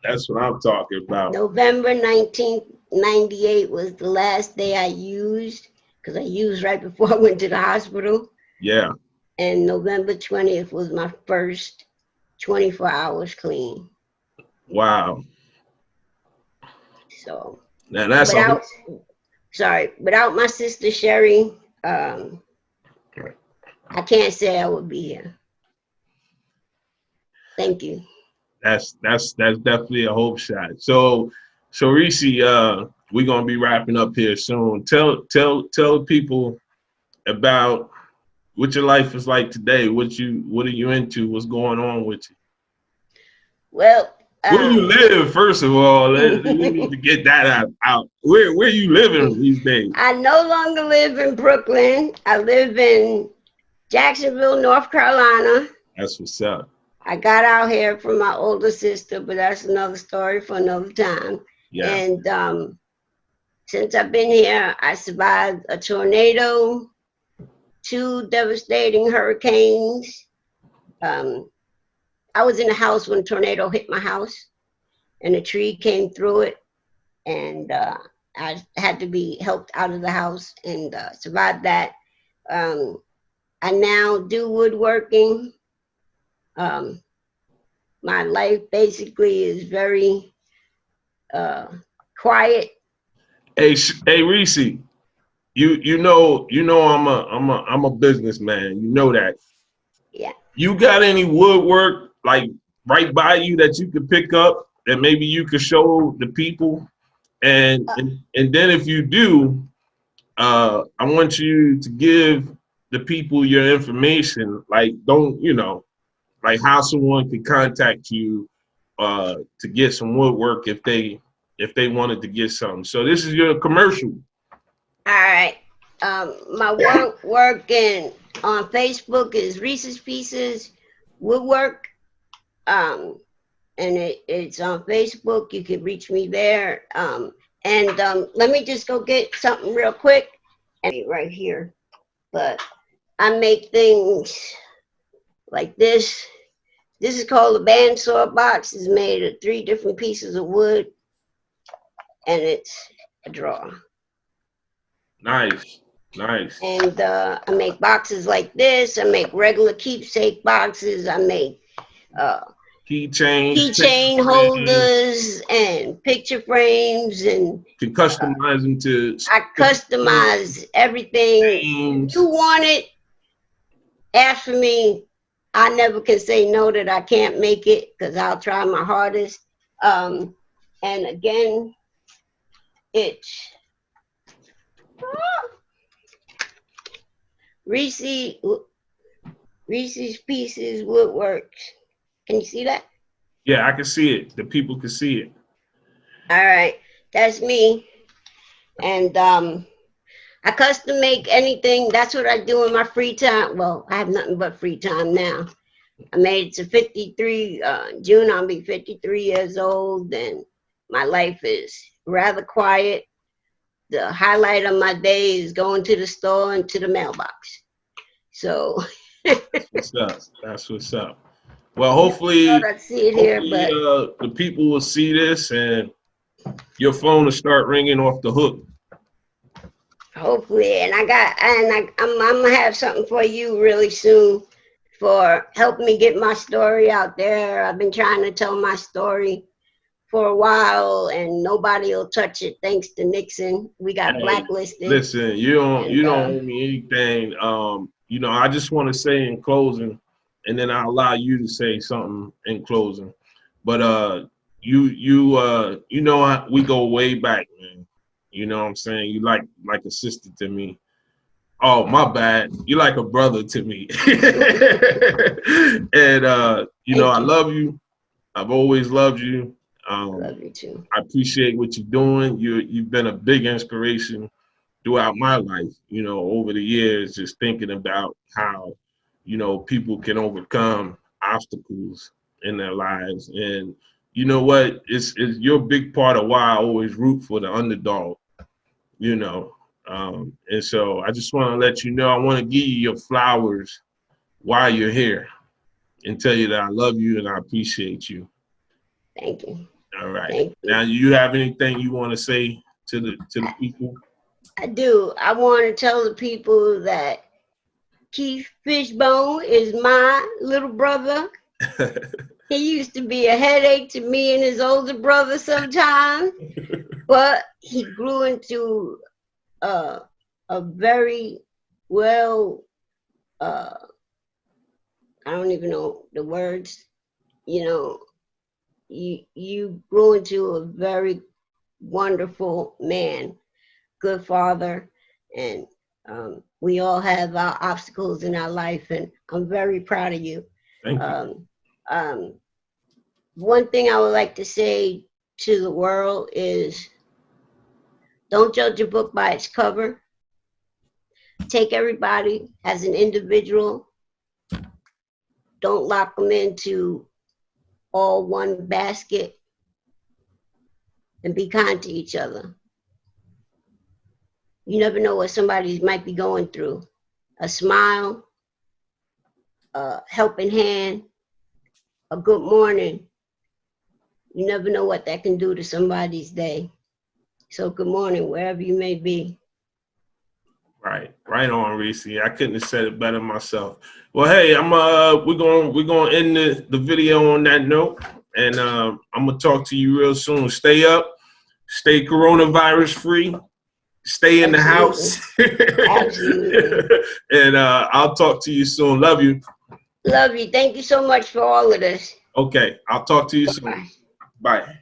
That's what I'm talking about. November 1998 was the last day I used, because I used right before I went to the hospital. Yeah. And November 20th was my first 24 hours clean. Wow. So Now that's a whole. without my sister Sherry, I can't say I would be here. Thank you. That's definitely a hope shot. So Reese, we're gonna be wrapping up here soon. Tell people about what your life is like today. What are you into? What's going on with you? Well, Where do you live? First of all, we need to get that out. Where you living these days? I no longer live in Brooklyn. I live in Jacksonville, North Carolina. That's what's up. I got out here from my older sister, but that's another story for another time. Yeah. And since I've been here, I survived a tornado, 2 devastating hurricanes. I was in the house when a tornado hit my house, and a tree came through it, and I had to be helped out of the house and survived that. I now do woodworking. My life basically is very quiet. Hey Reese, I'm a businessman. You know that. Yeah. You got any woodwork like right by you that you could pick up that maybe you could show the people? And then if you do, I want you to give the people your information. Like don't like how someone can contact you to get some woodwork if they wanted to get some. So this is your commercial. All right. My working on Facebook is Reese's Pieces Woodwork. Um, and it's on Facebook. You can reach me there. Let me just go get something real quick. Right here. But I make things like this. This is called a bandsaw box. It's made of 3 different pieces of wood, and it's a drawer. Nice, nice. And I make boxes like this. I make regular keepsake boxes. I make keychain holders and picture frames, and can customize them to. I customize everything. Names. You want it, ask for me. I never can say no that I can't make it, because I'll try my hardest. And again, it's Reese's Pieces Woodworks. Can you see that? Yeah, I can see it. The people can see it. All right, that's me. And I custom make anything. That's what I do in my free time. Well, I have nothing but free time now. I made it to 53. June, I'll be 53 years old, and my life is rather quiet. The highlight of my day is going to the store and to the mailbox. So that's what's up. That's what's up. Well, hopefully, I see it here, but the people will see this and your phone will start ringing off the hook. Hopefully, and I'm gonna have something for you really soon for helping me get my story out there. I've been trying to tell my story for a while, and nobody will touch it thanks to Nixon. We got blacklisted. Listen, you don't owe me anything. I just want to say in closing, and then I'll allow you to say something in closing. But we go way back, man. You know what I'm saying? You like a sister to me. Oh, my bad. You're like a brother to me. And I love you. I've always loved you. Love you too. I appreciate what you're doing. You've been a big inspiration throughout my life, over the years, just thinking about how, people can overcome obstacles in their lives. And you know what? It's you're a big part of why I always root for the underdog, And so I just want to let you know, I want to give you your flowers while you're here and tell you that I love you and I appreciate you. Thank you. All right. Now, you have anything you want to say to the people? I do. I want to tell the people that Keith Fishbone is my little brother. He used to be a headache to me and his older brother sometimes, but he grew into a very well, I don't even know the words, you grew into a very wonderful man, good father, and we all have our obstacles in our life, and I'm very proud of you. Thank you. One thing I would like to say to the world is, don't judge a book by its cover. Take everybody as an individual. Don't lock them into all one basket, and be kind to each other. You never know what somebody might be going through. A smile, a helping hand, a good morning. You never know what that can do to somebody's day. So good morning, wherever you may be. Right on, Reese. I couldn't have said it better myself. Well, hey, we're gonna end the video on that note, and I'm gonna talk to you real soon. Stay up, stay coronavirus free, stay in the house. Absolutely. And I'll talk to you soon. Love you. Love you. Thank you so much for all of this. Okay, I'll talk to you soon. Bye.